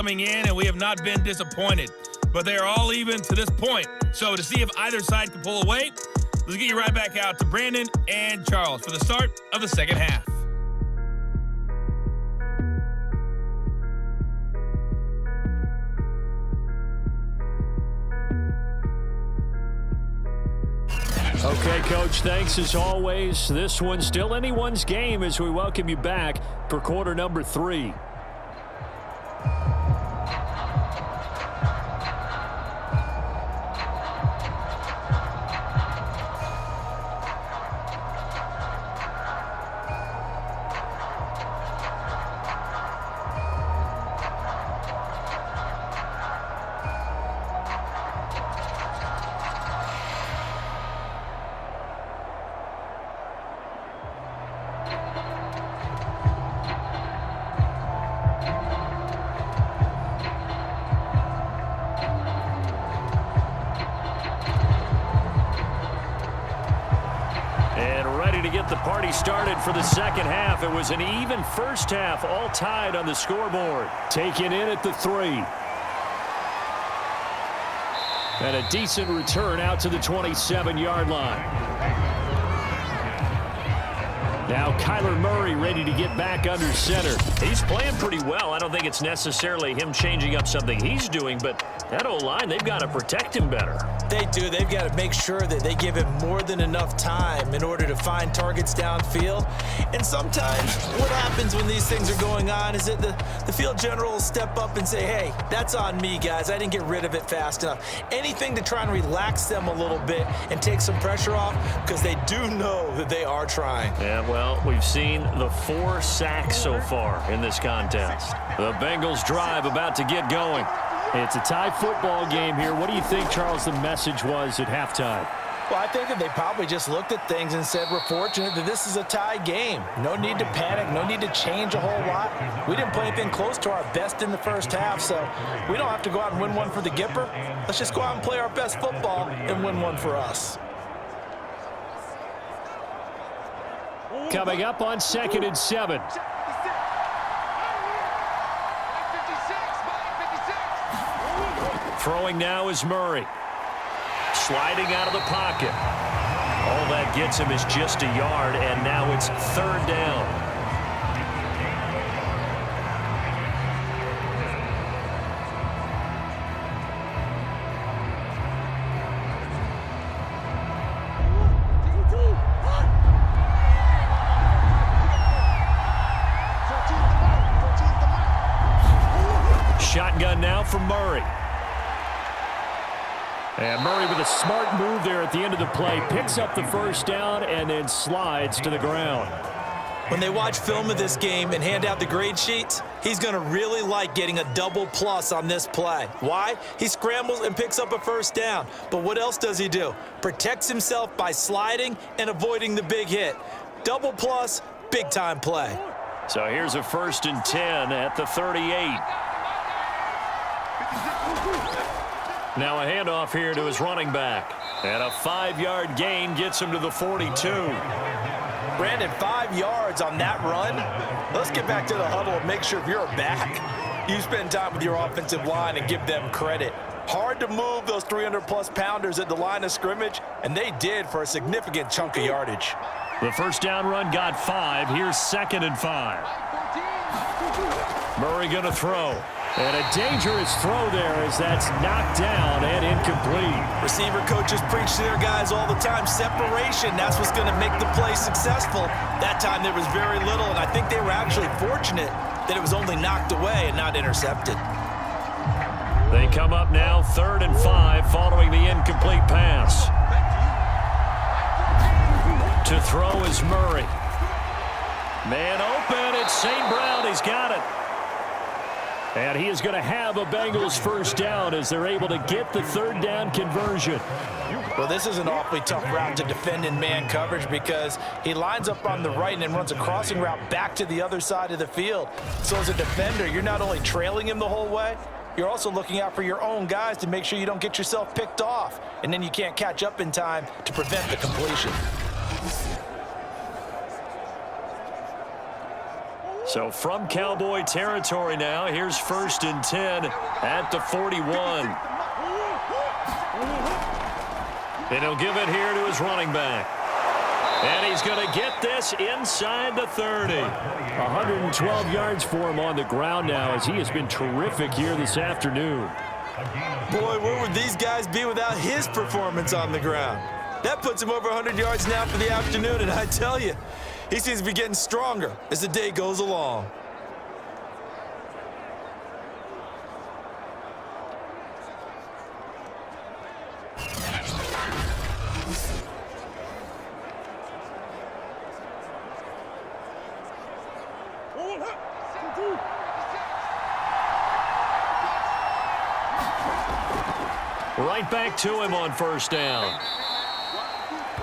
coming in, and we have not been disappointed. But they are all even to this point. So to see if either side can pull away, let's get you right back out to Brandon and Charles for the start of the second half. Okay, Coach, thanks as always. This one's still anyone's game as we welcome you back for quarter number 3. To get the party started for the second half. It was an even first half, all tied on the scoreboard. Taken in at the 3. And a decent return out to the 27-yard line. Now Kyler Murray ready to get back under center. He's playing pretty well. I don't think it's necessarily him changing up something he's doing, but that O-line, they've got to protect him better. They do. They've got to make sure that they give him more than enough time in order to find targets downfield. And sometimes what happens when these things are going on is that the field general will step up and say, hey, that's on me, guys. I didn't get rid of it fast enough. Anything to try and relax them a little bit and take some pressure off, because they do know that they are trying. Yeah, well, we've seen the 4 sacks so far in this contest. The Bengals drive about to get going. It's a tie football game here. What do you think, Charles, the message was at halftime? Well, I think that they probably just looked at things and said, we're fortunate that this is a tie game. No need to panic. No need to change a whole lot. We didn't play anything close to our best in the first half, so we don't have to go out and win one for the Gipper. Let's just go out and play our best football and win one for us. Coming up on 2nd and 7. Throwing now is Murray. Sliding out of the pocket. All that gets him is just a yard, and now it's 3rd down. Shotgun now from Murray. And Murray with a smart move there at the end of the play. Picks up the first down and then slides to the ground. When they watch film of this game and hand out the grade sheets, he's going to really like getting a double plus on this play. Why? He scrambles and picks up a first down. But what else does he do? Protects himself by sliding and avoiding the big hit. Double plus, big time play. So here's a 1st and 10 at the 38. Now a handoff here to his running back. And a 5-yard gain gets him to the 42. Brandon, 5 yards on that run. Let's get back to the huddle and make sure if you're back, you spend time with your offensive line and give them credit. Hard to move those 300-plus pounders at the line of scrimmage, and they did for a significant chunk of yardage. The first down run got 5. Here's 2nd and 5. Murray going to throw. And a dangerous throw there as that's knocked down and incomplete. Receiver coaches preach to their guys all the time. Separation, that's what's going to make the play successful. That time there was very little, and I think they were actually fortunate that it was only knocked away and not intercepted. They come up now 3rd and 5 following the incomplete pass. To throw is Murray. Man open, it's St. Brown. He's got it. And he is going to have a Bengals first down as they're able to get the 3rd down conversion. Well, this is an awfully tough route to defend in man coverage because he lines up on the right and then runs a crossing route back to the other side of the field. So as a defender, you're not only trailing him the whole way, you're also looking out for your own guys to make sure you don't get yourself picked off. And then you can't catch up in time to prevent the completion. So from Cowboy territory now, here's 1st and 10 at the 41. And he'll give it here to his running back. And he's going to get this inside the 30. 112 yards for him on the ground now as he has been terrific here this afternoon. Boy, where would these guys be without his performance on the ground? That puts him over 100 yards now for the afternoon, and I tell you, he seems to be getting stronger as the day goes along. Right back to him on 1st down.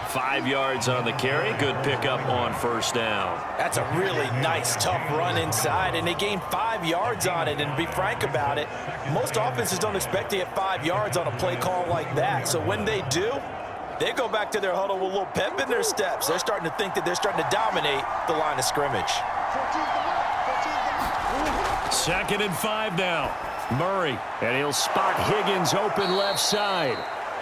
5 yards on the carry. Good pickup on 1st down. That's a really nice, tough run inside, and they gained 5 yards on it. And to be frank about it, most offenses don't expect to get 5 yards on a play call like that. So when they do, they go back to their huddle with a little pep in their steps. They're starting to think that they're starting to dominate the line of scrimmage. 2nd and 5 now. Murray, and he'll spot Higgins open left side.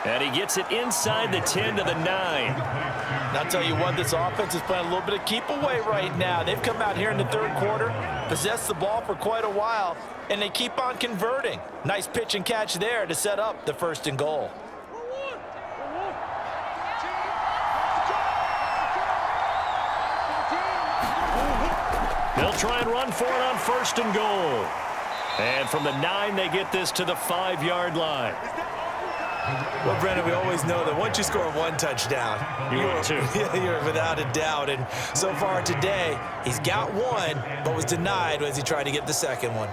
And he gets it inside the 10 to the 9. And I'll tell you what, this offense is playing a little bit of keep away right now. They've come out here in the 3rd quarter, possessed the ball for quite a while, and they keep on converting. Nice pitch and catch there to set up the 1st and goal. They'll try and run for it on 1st and goal. And from the 9, they get this to the 5-yard line. Well, Brendan, we always know that once you score 1 touchdown, you're without a doubt. And so far today, he's got 1, but was denied as he tried to get the 2nd one.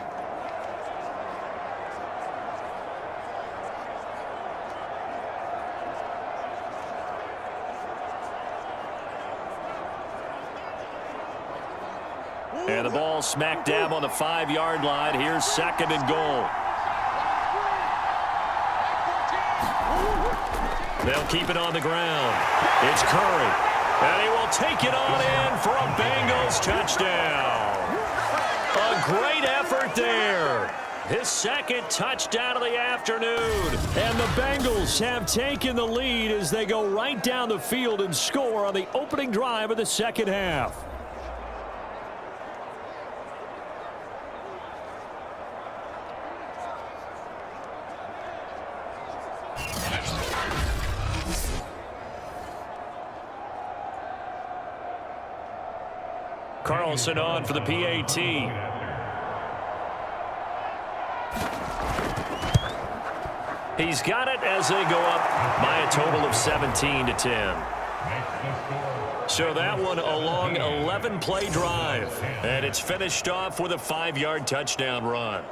And the ball smack dab on the 5-yard line. Here's 2nd and goal. They'll keep it on the ground. It's Curry. And he will take it on in for a Bengals touchdown. A great effort there. His 2nd touchdown of the afternoon. And the Bengals have taken the lead as they go right down the field and score on the opening drive of the 2nd half. Carlson on for the PAT. He's got it as they go up by a total of 17-10. So that one a long 11-play drive. And it's finished off with a 5-yard touchdown run.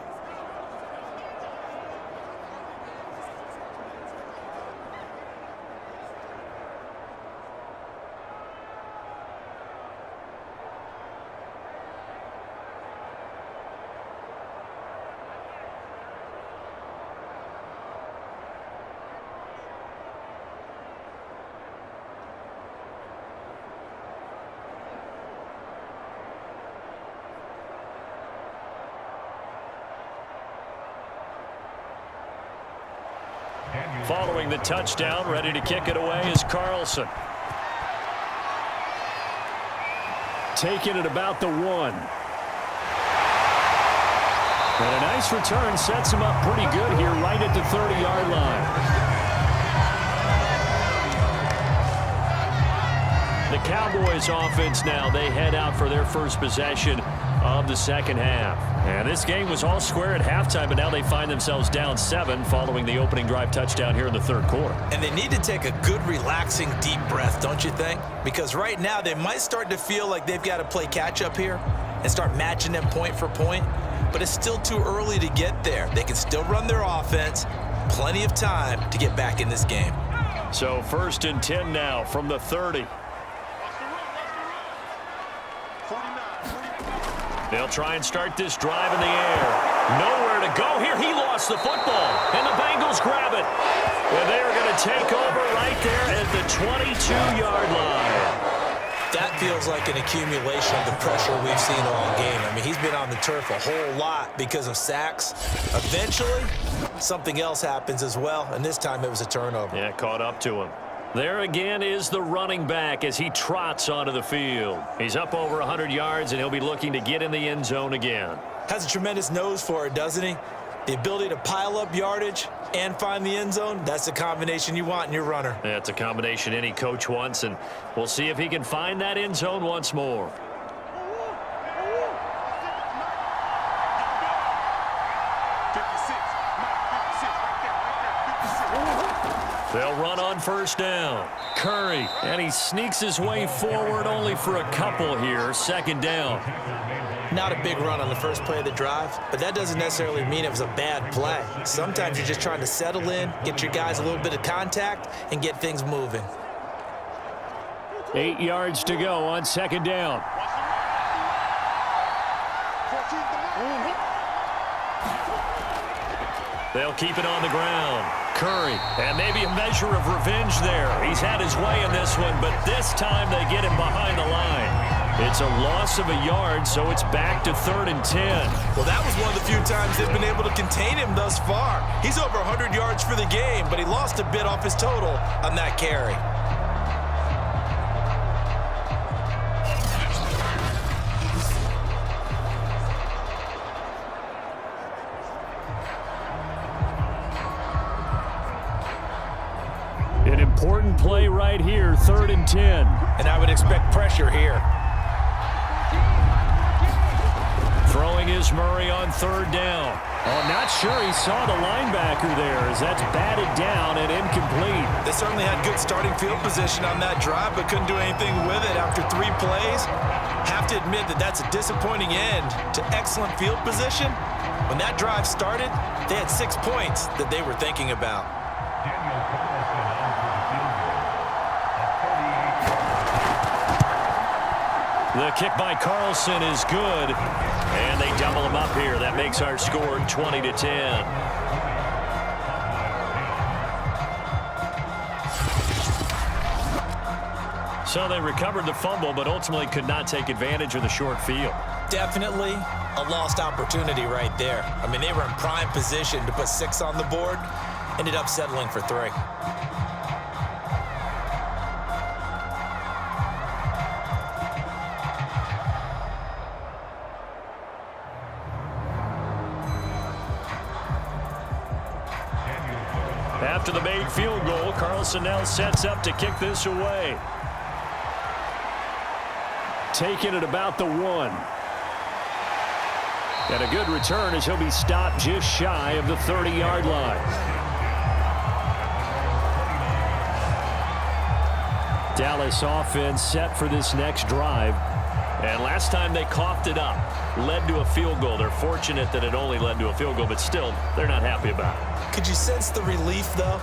Following the touchdown, ready to kick it away is Carlson. Taking it about the 1. And a nice return sets him up pretty good here right at the 30-yard line. The Cowboys offense now, they head out for their first possession of the 2nd half. And this game was all square at halftime, but now they find themselves down 7 following the opening drive touchdown here in the 3rd quarter. And they need to take a good, relaxing, deep breath, don't you think? Because right now they might start to feel like they've got to play catch-up here and start matching them point for point. But it's still too early to get there. They can still run their offense. Plenty of time to get back in this game. So 1st and 10 now from the 30. They'll try and start this drive in the air. Nowhere to go here. He lost the football, and the Bengals grab it. And they're going to take over right there at the 22-yard line. That feels like an accumulation of the pressure we've seen all game. I mean, he's been on the turf a whole lot because of sacks. Eventually, something else happens as well, and this time it was a turnover. Yeah, caught up to him. There again is the running back as he trots onto the field. He's up over 100 yards, and he'll be looking to get in the end zone again. Has a tremendous nose for it, doesn't he? The ability to pile up yardage and find the end zone, that's the combination you want in your runner. Yeah, it's a combination any coach wants, and we'll see if he can find that end zone once more. They'll run on first down. Curry, and he sneaks his way forward only for a couple here. Second down. Not a big run on the first play of the drive, but that doesn't necessarily mean it was a bad play. Sometimes you're just trying to settle in, get your guys a little bit of contact, and get things moving. 8 yards to go on second down. They'll keep it on the ground. Curry, and maybe a measure of revenge there. He's had his way in this one, but this time they get him behind the line. It's a loss of a yard, so it's back to 3rd and 10. Well, that was one of the few times they've been able to contain him thus far. He's over 100 yards for the game, but he lost a bit off his total on that carry. An important play right here, 3rd and 10. And I would expect pressure here. Throwing is Murray on 3rd down. Oh, not sure he saw the linebacker there as that's batted down and incomplete. They certainly had good starting field position on that drive, but couldn't do anything with it after 3 plays. Have to admit that that's a disappointing end to excellent field position. When that drive started, they had 6 points that they were thinking about. The kick by Carlson is good, and they double him up here. That makes our score 20-10. So they recovered the fumble, but ultimately could not take advantage of the short field. Definitely a lost opportunity right there. I mean, they were in prime position to put 6 on the board, ended up settling for 3. After the made field goal, Carlson now sets up to kick this away. Taking it about the 1. And a good return as he'll be stopped just shy of the 30-yard line. Dallas offense set for this next drive. And last time they coughed it up, led to a field goal. They're fortunate that it only led to a field goal, but still, they're not happy about it. Could you sense the relief, though,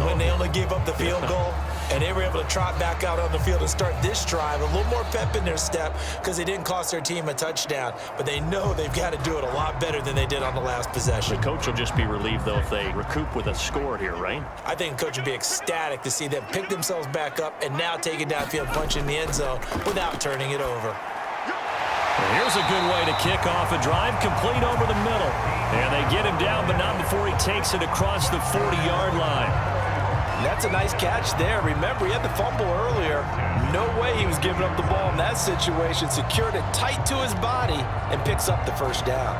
when they only gave up the field goal? And they were able to trot back out on the field and start this drive. A little more pep in their step because they didn't cost their team a touchdown. But they know they've got to do it a lot better than they did on the last possession. The coach will just be relieved, though, if they recoup with a score here, right? I think the coach would be ecstatic to see them pick themselves back up and now take it downfield, punch in the end zone without turning it over. Here's a good way to kick off a drive, complete over the middle. And they get him down, but not before he takes it across the 40-yard line. That's a nice catch there. Remember, he had the fumble earlier. No way he was giving up the ball in that situation. Secured it tight to his body and picks up the first down.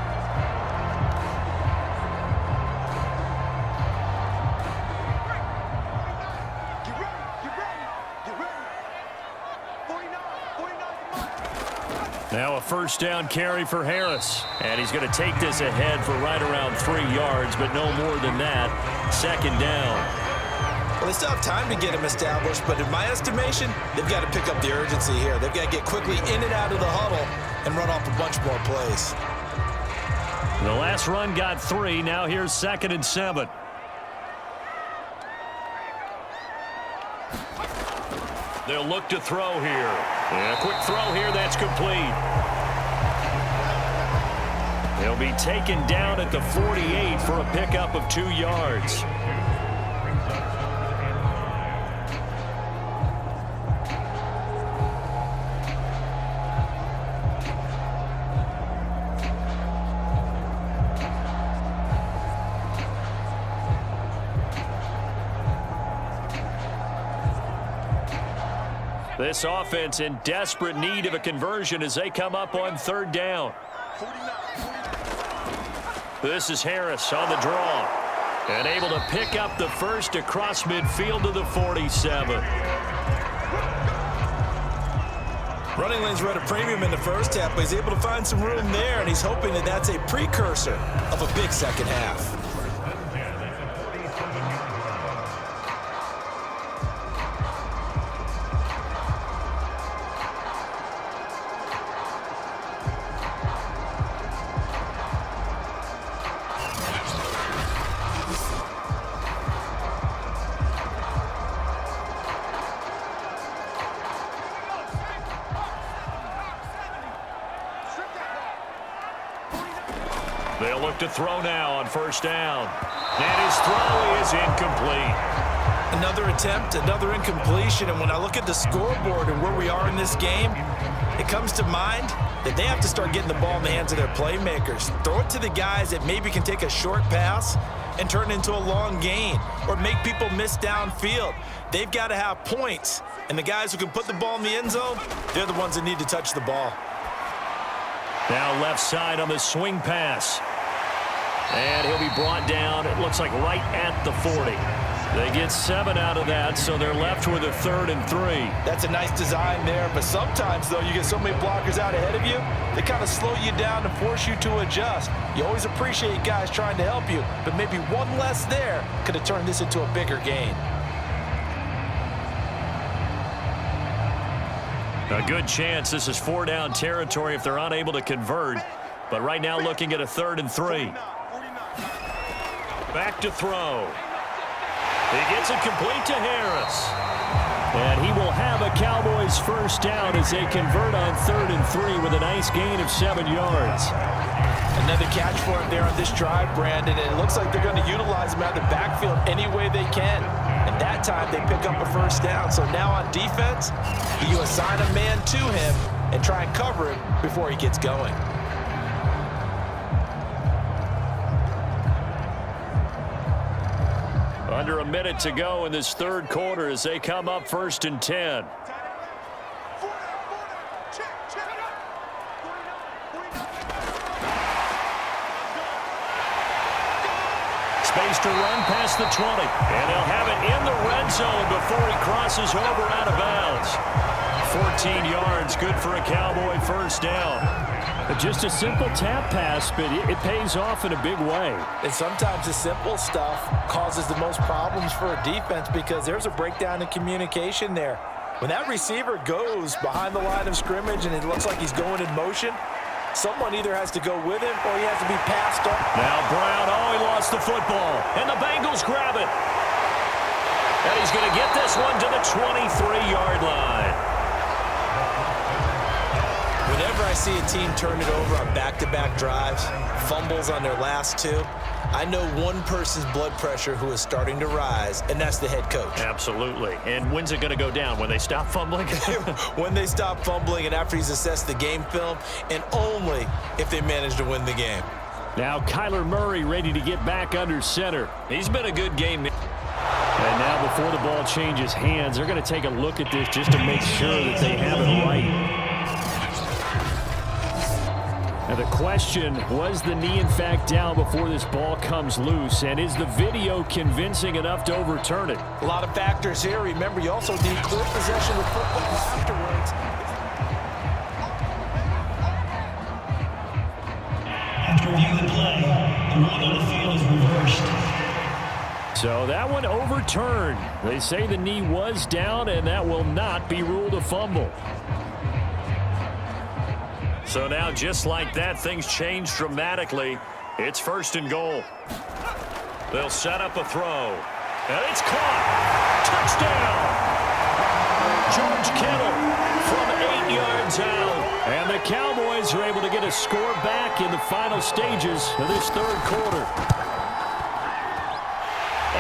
Now a first down carry for Harris. And he's going to take this ahead for right around 3 yards, but no more than that. Second down. Well, they still have time to get him established, but in my estimation, they've got to pick up the urgency here. They've got to get quickly in and out of the huddle and run off a bunch more plays. The last run got 3. Now here's 2nd and 7. They'll look to throw here. And a quick throw here. That's complete. They'll be taken down at the 48 for a pickup of 2 yards. This offense in desperate need of a conversion as they come up on third down. This is Harris on the draw. And able to pick up the first across midfield to the 47. Running lanes were at a premium in the first half, but he's able to find some room there, and he's hoping that that's a precursor of a big second half. They'll look to throw now on first down. And his throw is incomplete. Another attempt, another incompletion, and when I look at the scoreboard and where we are in this game, it comes to mind that they have to start getting the ball in the hands of their playmakers. Throw it to the guys that maybe can take a short pass and turn it into a long gain or make people miss downfield. They've got to have points, and the guys who can put the ball in the end zone, they're the ones that need to touch the ball. Now left side on the swing pass. And he'll be brought down, it looks like right at the 40. They get 7 out of that, so they're left with a 3rd and 3. That's a nice design there, but sometimes, though, you get so many blockers out ahead of you, they kind of slow you down and force you to adjust. You always appreciate guys trying to help you, but maybe one less there could have turned this into a bigger gain. A good chance this is 4-down territory if they're unable to convert. But right now looking at a 3rd and 3. Back to throw. He gets it complete to Harris. And he will have a Cowboys first down as they convert on 3rd and 3 with a nice gain of 7 yards. Another catch for him there on this drive, Brandon, and it looks like they're going to utilize him out of the backfield any way they can. And that time they pick up a first down. So now on defense, you assign a man to him and try and cover him before he gets going. Under a minute to go in this third quarter as they come up 1st and 10. Space to run past the 20. And they'll have it in the red zone before he crosses over out of bounds. 14 yards, good for a Cowboy first down. Just a simple tap pass, but it pays off in a big way. And sometimes the simple stuff causes the most problems for a defense because there's a breakdown in communication there. When that receiver goes behind the line of scrimmage and it looks like he's going in motion, someone either has to go with him or he has to be passed up. Now Brown, he lost the football. And the Bengals grab it. And he's going to get this one to the 23-yard line. Whenever I see a team turn it over on back-to-back drives, fumbles on their last 2, I know one person's blood pressure who is starting to rise, and that's the head coach. Absolutely. And when's it going to go down? When they stop fumbling? When they stop fumbling and after he's assessed the game film, and only if they manage to win the game. Now Kyler Murray ready to get back under center. He's been a good game. And now before the ball changes hands, they're going to take a look at this just to make sure that they have it right. Now the question, was the knee in fact down before this ball comes loose? And is the video convincing enough to overturn it? A lot of factors here. Remember, you also need clear possession of football afterwards. After reviewing the play, the ruling on the field is reversed. So that one overturned. They say the knee was down, and that will not be ruled a fumble. So now, just like that, things change dramatically. It's 1st and goal. They'll set up a throw. And it's caught. Touchdown! George Kittle from 8 yards out. And the Cowboys are able to get a score back in the final stages of this third quarter.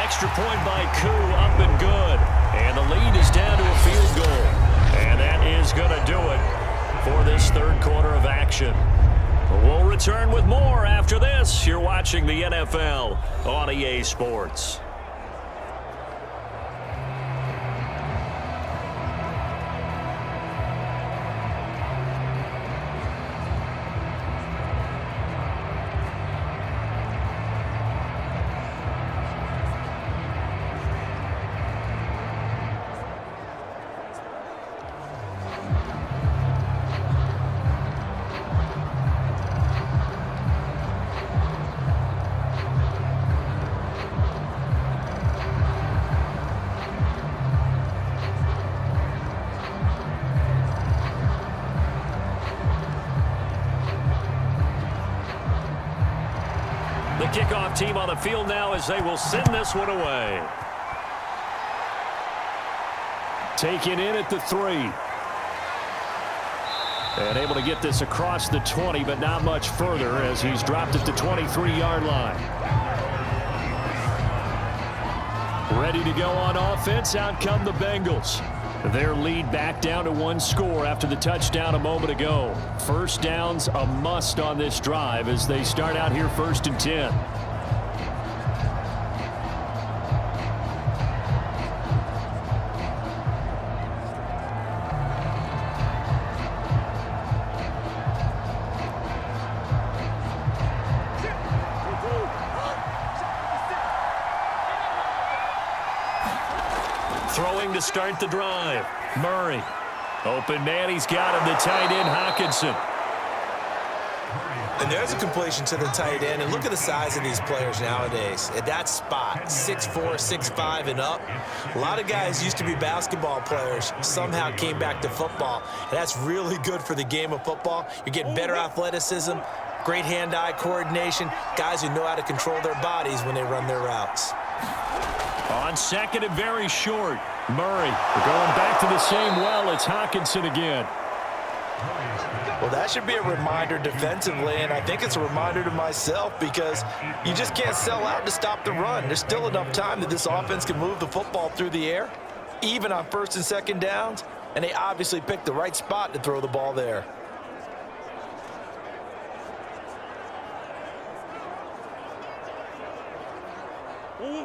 Extra point by Koo, up and good. And the lead is down to a field goal. And that is going to do it for this third quarter of action. We'll return with more after this. You're watching the NFL on EA Sports. kickoff team on the field now as they will send this one away. Taken in at the 3. And able to get this across the 20, but not much further as he's dropped at the 23-yard line. Ready to go on offense. Out come the Bengals. Their lead back down to 1 score after the touchdown a moment ago. First down's a must on this drive as they start out here 1st and 10. Throwing to start the drive. Murray. Open man. He's got him. The tight end, Hockenson. And there's a completion to the tight end. And look at the size of these players nowadays. At that spot, 6'4", 6'5", and up. A lot of guys used to be basketball players. Somehow came back to football. And that's really good for the game of football. You're getting better athleticism, great hand-eye coordination, guys who know how to control their bodies when they run their routes. On second and very short. Murray going back to the same well. It's Hockenson again. Well, that should be a reminder defensively, and I think it's a reminder to myself because you just can't sell out to stop the run. There's still enough time that this offense can move the football through the air, even on 1st and 2nd downs, and they obviously picked the right spot to throw the ball there.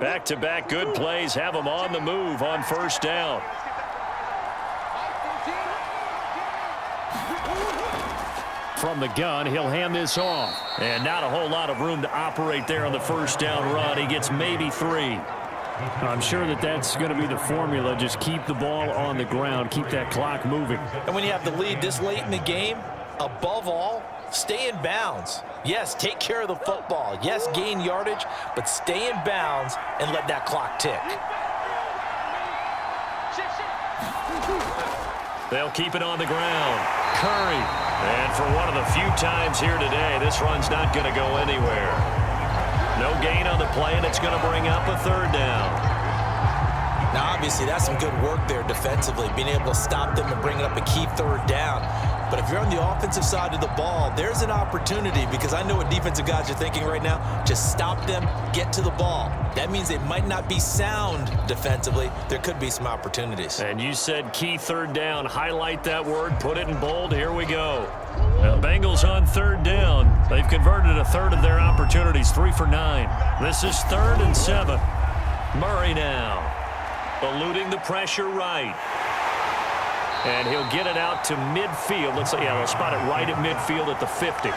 Back-to-back good plays have them on the move on 1st down. From the gun, he'll hand this off. And not a whole lot of room to operate there on the 1st down run. He gets maybe 3. I'm sure that that's going to be the formula. Just keep the ball on the ground. Keep that clock moving. And when you have the lead this late in the game, above all, stay in bounds. Yes, take care of the football. Yes, gain yardage, but stay in bounds and let that clock tick. They'll keep it on the ground. Curry. And for one of the few times here today, this run's not going to go anywhere. No gain on the play, and it's going to bring up a 3rd down. Now, obviously, that's some good work there defensively, being able to stop them and bring up a key 3rd down. But if you're on the offensive side of the ball, there's an opportunity because I know what defensive guys are thinking right now. Just stop them, get to the ball. That means they might not be sound defensively. There could be some opportunities. And you said key 3rd down. Highlight that word. Put it in bold. Here we go. Now, Bengals on 3rd down. They've converted a 1/3 of their opportunities, 3 for 9. This is 3rd and 7. Murray now. Eluding the pressure right. And he'll get it out to midfield. Let's say, yeah, they'll spot it right at midfield at the 50.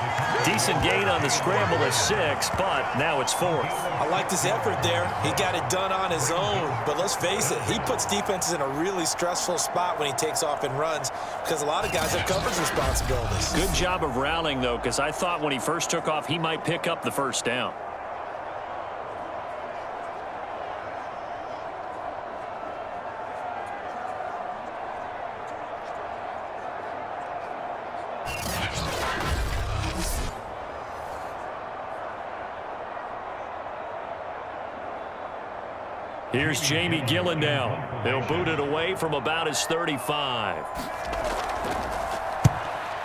Decent gain on the scramble at 6, but now it's 4th. I like this effort there. He got it done on his own. But let's face it, he puts defenses in a really stressful spot when he takes off and runs because a lot of guys have coverage responsibilities. Good job of rallying, though, because I thought when he first took off, he might pick up the 1st down. Here's Jamie Gillen now. He'll boot it away from about his 35.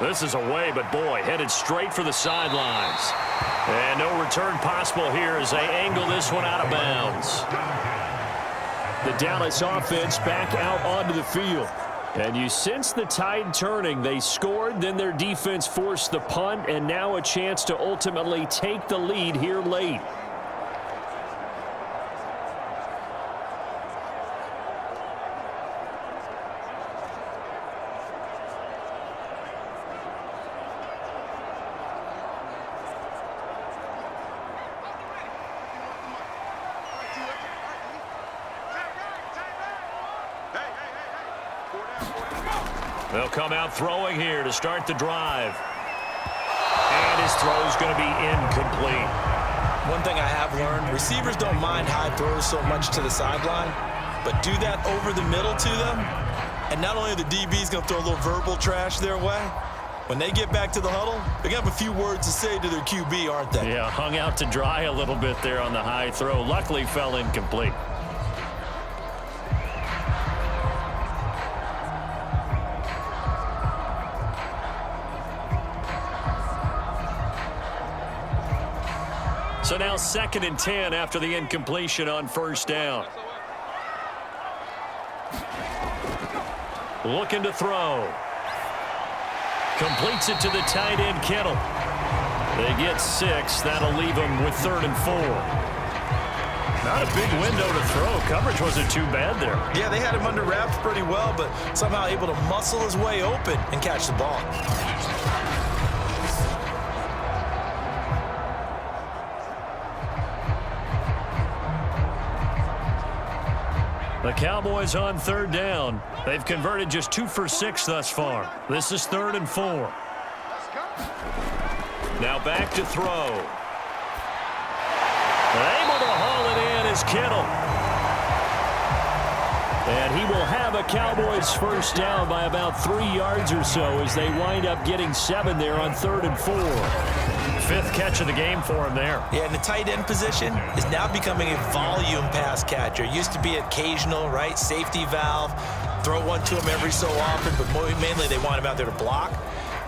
This is away, but boy, headed straight for the sidelines. And no return possible here as they angle this one out of bounds. The Dallas offense back out onto the field. And you sense the tide turning. They scored, then their defense forced the punt, and now a chance to ultimately take the lead here late. They'll come out throwing here to start the drive. And his throw's going to be incomplete. One thing I have learned, receivers don't mind high throws so much to the sideline, but do that over the middle to them, and not only are the DBs going to throw a little verbal trash their way, When they get back to the huddle, they're going to have a few words to say to their QB, aren't they? Yeah, hung out to dry a little bit there on the high throw. Luckily fell incomplete. So now 2nd and 10 after the incompletion on first down. Looking to throw. Completes it to the tight end, Kittle. They get 6. That'll leave them with 3rd and 4. Not a big window to throw. Coverage wasn't too bad there. Yeah, they had him under wraps pretty well, but somehow able to muscle his way open and catch the ball. The Cowboys on 3rd down. They've converted just 2 for 6 thus far. This is 3rd and 4. Now back to throw. Able to haul it in is Kittle. And he will have a Cowboys first down by about 3 yards or so as they wind up getting 7 there on 3rd and 4. 5th catch of the game for him there. Yeah, and the tight end position is now becoming a volume pass catcher. It used to be occasional, right? Safety valve. Throw one to him every so often, but mainly they want him out there to block.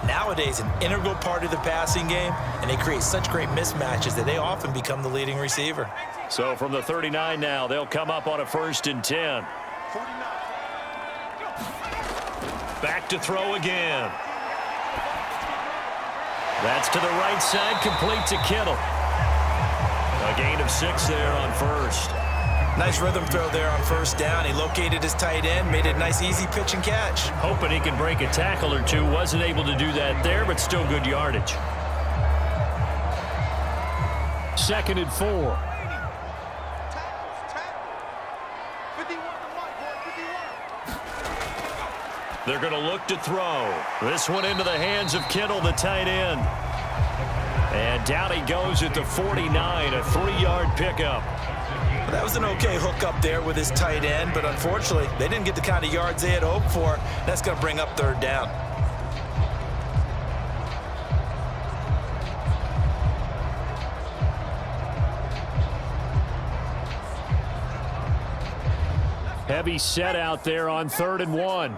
Nowadays, an integral part of the passing game, and they create such great mismatches that they often become the leading receiver. So from the 39 now, they'll come up on a 1st and 10. Back to throw again. That's to the right side, complete to Kittle. A gain of 6 there on 1st. Nice rhythm throw there on 1st down. He located his tight end, made it a nice easy pitch and catch. Hoping he can break a tackle or two. Wasn't able to do that there, but still good yardage. 2nd and 4. They're going to look to throw. This one into the hands of Kittle, the tight end. And down he goes at the 49, a 3-yard pickup. Well, that was an okay hook up there with his tight end, but unfortunately, they didn't get the kind of yards they had hoped for. That's going to bring up 3rd down. Heavy set out there on 3rd and 1.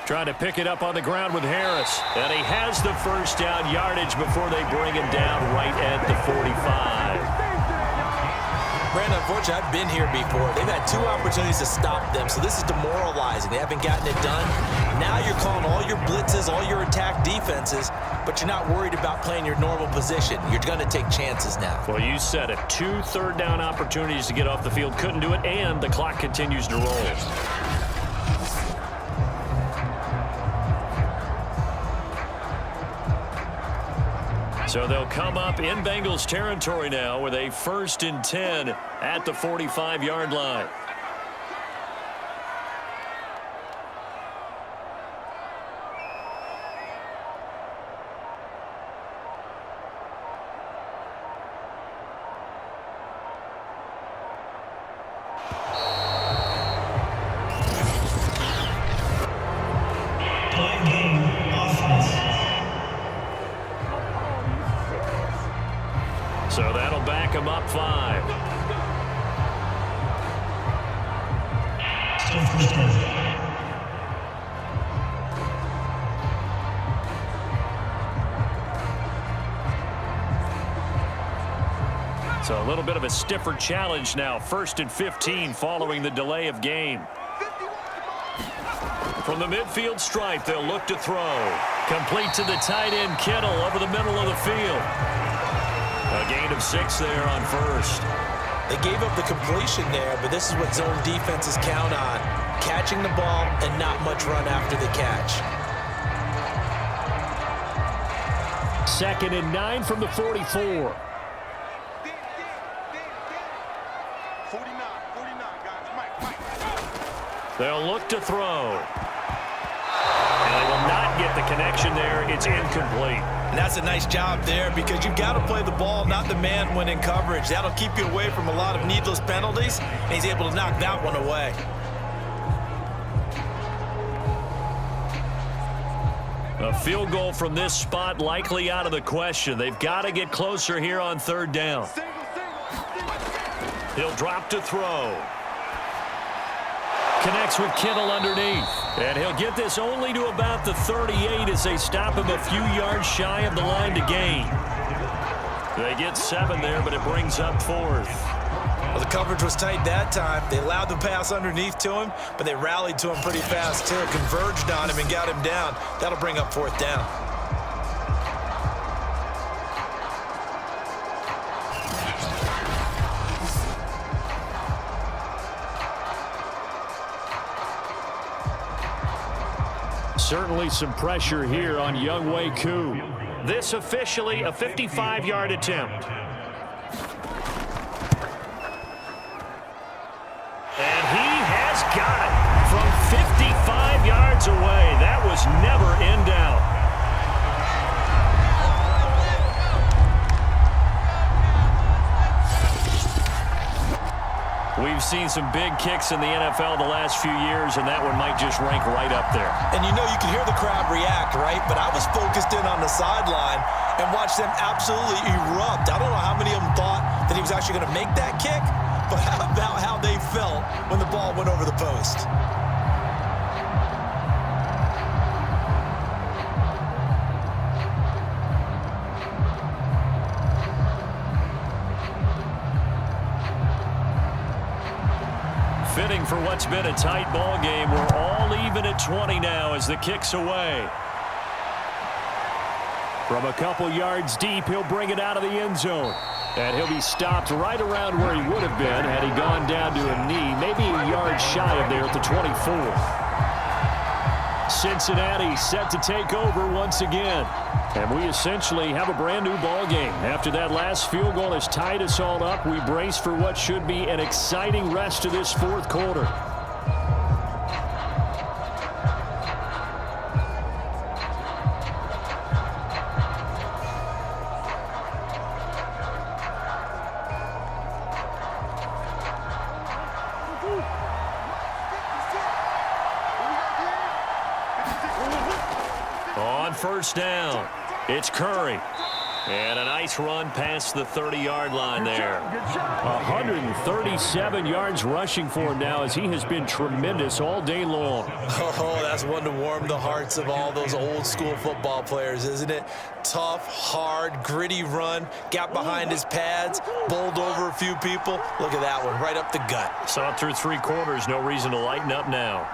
Trying to pick it up on the ground with Harris. And he has the first down yardage before they bring him down right at the 45. Brandon, unfortunately, I've been here before. They've had 2 opportunities to stop them, so this is demoralizing. They haven't gotten it done. Now you're calling all your blitzes, all your attack defenses, but you're not worried about playing your normal position. You're going to take chances now. Well, you said it. 2 third down opportunities to get off the field. Couldn't do it, and the clock continues to roll. So they'll come up in Bengals territory now with a 1st and 10 at the 45-yard line. So that'll back him up 5. Still 1st down. So a little bit of a stiffer challenge now. 1st and 15 following the delay of game. From the midfield stripe, they'll look to throw. Complete to the tight end, Kittle, over the middle of the field. A gain of 6 there on 1st. They gave up the completion there, but this is what zone defenses count on. Catching the ball and not much run after the catch. 2nd and 9 from the 44. They'll look to throw. And they will not get the connection there. It's incomplete. And that's a nice job there because you've got to play the ball, not the man when in coverage. That'll keep you away from a lot of needless penalties, and he's able to knock that one away. A field goal from this spot likely out of the question. They've got to get closer here on third down. He'll drop to throw. Connects with Kittle underneath. And he'll get this only to about the 38 as they stop him a few yards shy of the line to gain. They get 7 there, but it brings up 4th. Well, the coverage was tight that time. They allowed the pass underneath to him, but they rallied to him pretty fast, too. Converged on him and got him down. That'll bring up 4th down. Certainly some pressure here on Young Wei Koo. This officially a 55-yard attempt. And he has got it from 55 yards away. That was never in doubt. We've seen some big kicks in the NFL the last few years, and that one might just rank right up there. And you know, you can hear the crowd react, right? But I was focused in on the sideline and watched them absolutely erupt. I don't know how many of them thought that he was actually going to make that kick, but how about how they felt when the ball went over the post? Fitting for what's been a tight ball game. We're all even at 20 now as the kick's away. From a couple yards deep, he'll bring it out of the end zone. And he'll be stopped right around where he would have been had he gone down to a knee, maybe a yard shy of there at the 24. Cincinnati set to take over once again. And we essentially have a brand new ball game. After that last field goal has tied us all up, we brace for what should be an exciting rest of this 4th quarter. On first down, it's Curry. And a nice run past the 30-yard line there. 137 yards rushing for him now as he has been tremendous all day long. Oh, that's one to warm the hearts of all those old-school football players, isn't it? Tough, hard, gritty run, got behind his pads, bowled over a few people. Look at that one, right up the gut. Saw it through 3 quarters, no reason to lighten up now.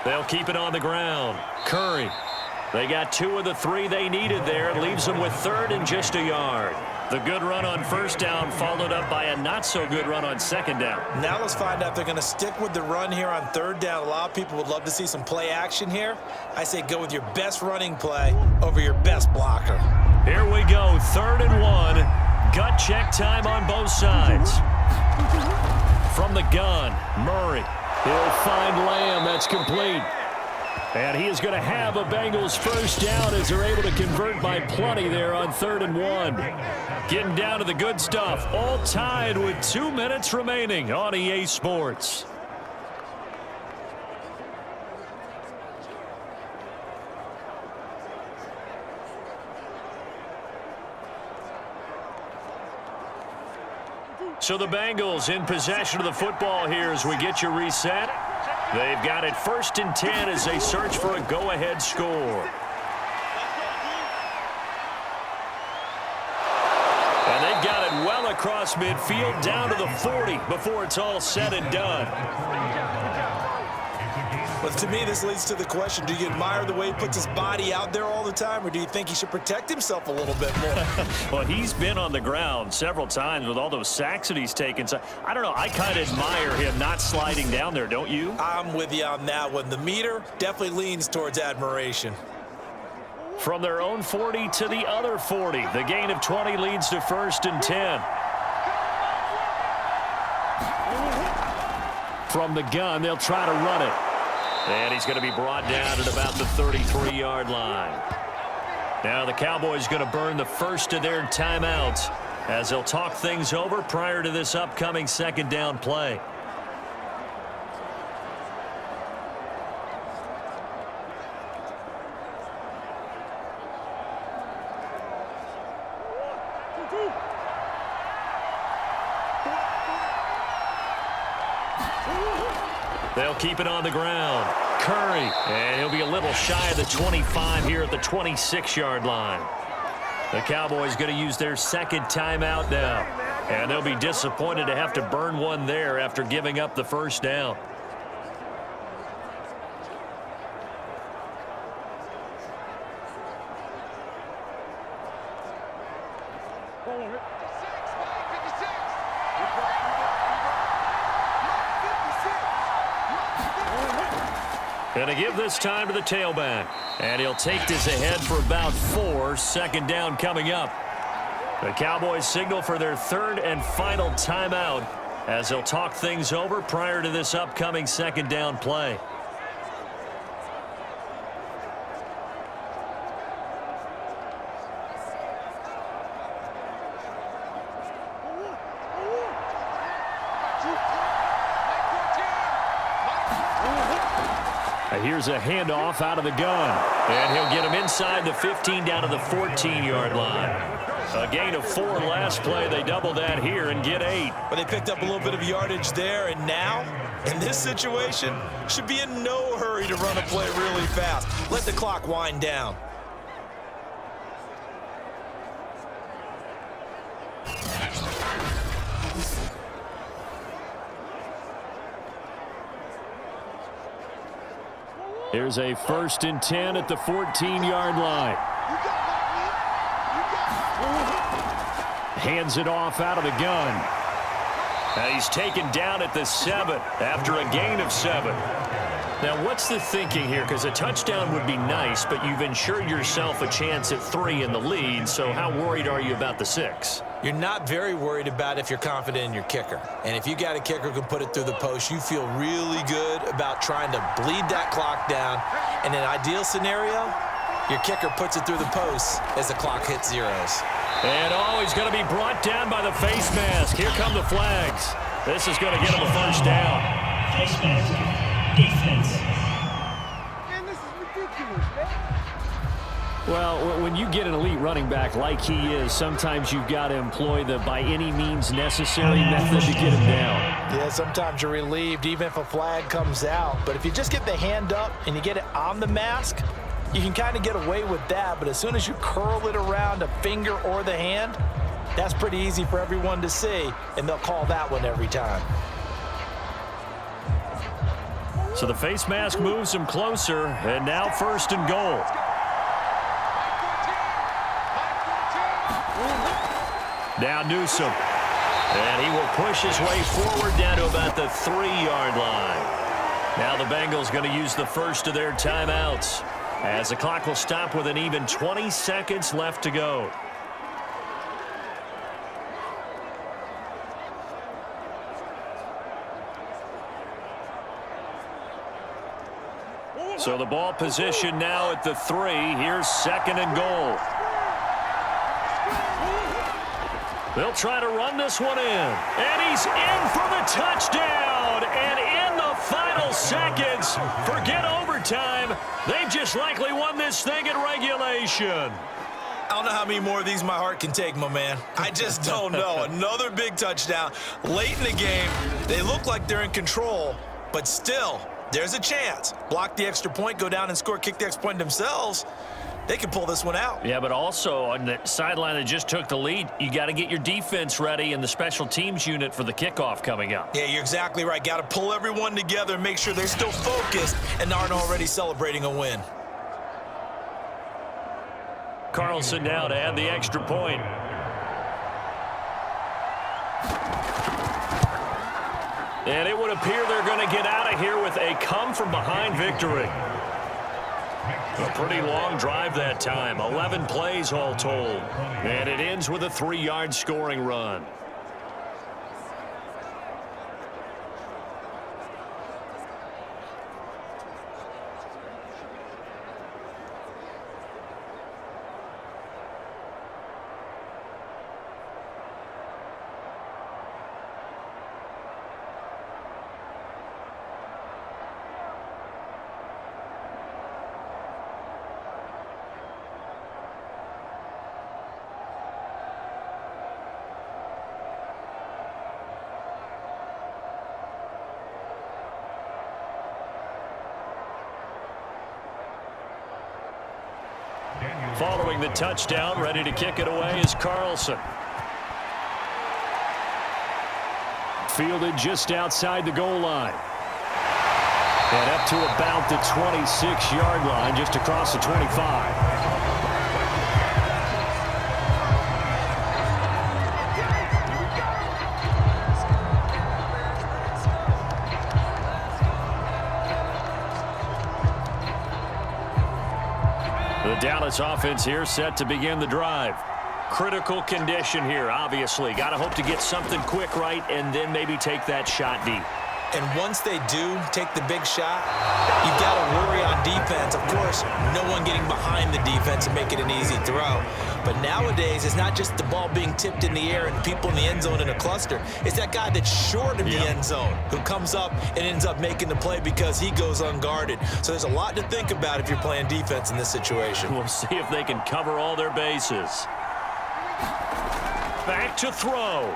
They'll keep it on the ground. Curry. They got 2 of the 3 they needed there. It leaves them with 3rd and just a yard. The good run on first down followed up by a not-so-good run on second down. Now let's find out if they're going to stick with the run here on 3rd down. A lot of people would love to see some play action here. I say go with your best running play over your best blocker. Here we go, 3rd and 1. Gut check time on both sides. From the gun, Murray. He'll find Lamb. That's complete. And he is going to have a Bengals first down as they're able to convert by plenty there on 3rd and 1. Getting down to the good stuff. All tied with 2 minutes remaining on EA Sports. So the Bengals in possession of the football here as we get you reset. They've got it 1st and 10 as they search for a go-ahead score. And they've got it well across midfield down to the 40 before it's all said and done. But to me, this leads to the question, do you admire the way he puts his body out there all the time, or do you think he should protect himself a little bit more? Well, he's been on the ground several times with all those sacks that he's taken. So I don't know. I kind of admire him not sliding down there, don't you? I'm with you on that one. The meter definitely leans towards admiration. From their own 40 to the other 40. The gain of 20 leads to 1st and 10. From the gun, they'll try to run it. And he's going to be brought down at about the 33-yard line. Now the Cowboys going to burn the first of their timeouts as they'll talk things over prior to this upcoming 2nd down play. They'll keep it on the ground. Curry, and he'll be a little shy of the 25 here at the 26-yard line. The Cowboys going to use their second timeout now, and they'll be disappointed to have to burn one there after giving up the first down. Going to give this time to the tailback. And he'll take this ahead for about 4. Second down coming up. The Cowboys signal for their third and final timeout as they'll talk things over prior to this upcoming second down play. Here's a handoff out of the gun. And he'll get him inside the 15 down to the 14-yard line. A gain of 4 last play. They double that here and get 8. But they picked up a little bit of yardage there, and now, in this situation, should be in no hurry to run a play really fast. Let the clock wind down. Here's a 1st and 10 at the 14-yard line. Hands it off out of the gun. And he's taken down at the 7 after a gain of 7. Now, what's the thinking here? Because a touchdown would be nice, but you've ensured yourself a chance at 3 in the lead, so how worried are you about the 6? You're not very worried about if you're confident in your kicker. And if you got a kicker who can put it through the post, you feel really good about trying to bleed that clock down. In an ideal scenario, your kicker puts it through the post as the clock hits zeros. And he's going to be brought down by the face mask. Here come the flags. This is going to get him a first down. Face mask. Defense. Man, this is ridiculous, man. Well, when you get an elite running back like he is, sometimes you've got to employ the by any means necessary method to get him down. Yeah, sometimes you're relieved even if a flag comes out. But if you just get the hand up and you get it on the mask, you can kind of get away with that. But as soon as you curl it around a finger or the hand, that's pretty easy for everyone to see, and they'll call that one every time. So the face mask moves him closer, and now 1st and goal. Now Newsome. And he will push his way forward down to about the 3-yard line. Now the Bengals going to use the first of their timeouts as the clock will stop with an even 20 seconds left to go. So the ball position now at the 3. Here's 2nd and goal. They'll try to run this one in. And he's in for the touchdown. And in the final seconds, forget overtime. They've just likely won this thing in regulation. I don't know how many more of these my heart can take, my man. I just don't know. Another big touchdown late in the game. They look like they're in control, but still, there's a chance. Block the extra point, go down and score, kick the extra point themselves. They can pull this one out. Yeah, but also on the sideline that just took the lead, you got to get your defense ready and the special teams unit for the kickoff coming up. Yeah, you're exactly right. Got to pull everyone together and make sure they're still focused and aren't already celebrating a win. Carlson now to add the extra point. And it would appear they're going to get out of here with a come-from-behind victory. A pretty long drive that time. 11 plays all told. And it ends with a 3-yard scoring run. Following the touchdown, ready to kick it away is Carlson. Fielded just outside the goal line. And up to about the 26-yard line, just across the 25. The Dallas offense here set to begin the drive. Critical condition here, obviously. Got to hope to get something quick right and then maybe take that shot deep. And once they do take the big shot, you've got to worry on defense. Of course, no one getting behind the defense and make it an easy throw. But nowadays, it's not just the ball being tipped in the air and people in the end zone in a cluster. It's that guy that's short of the end zone who comes up and ends up making the play because he goes unguarded. So there's a lot to think about if you're playing defense in this situation. We'll see if they can cover all their bases. Back to throw.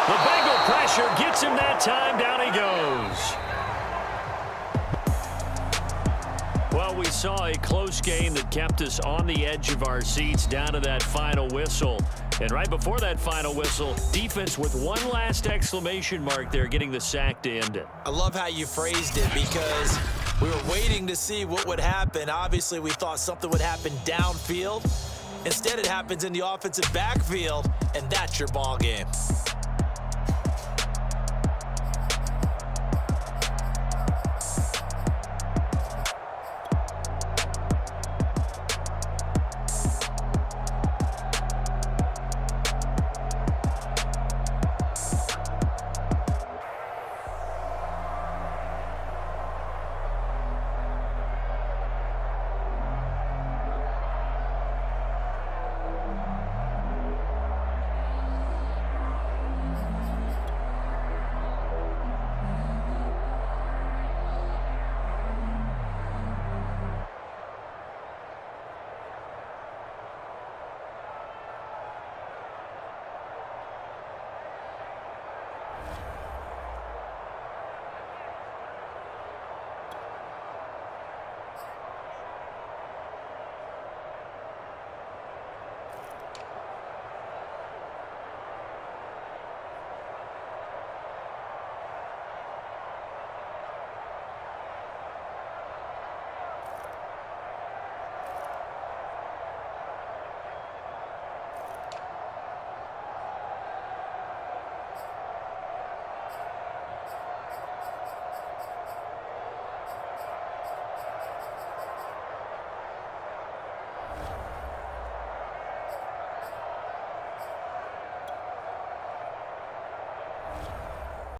The Bengal pressure gets him that time. Down he goes. Well, we saw a close game that kept us on the edge of our seats down to that final whistle. And right before that final whistle, defense with one last exclamation mark there, getting the sack to end it. I love how you phrased it because we were waiting to see what would happen. Obviously, we thought something would happen downfield. Instead, it happens in the offensive backfield, and that's your ball game.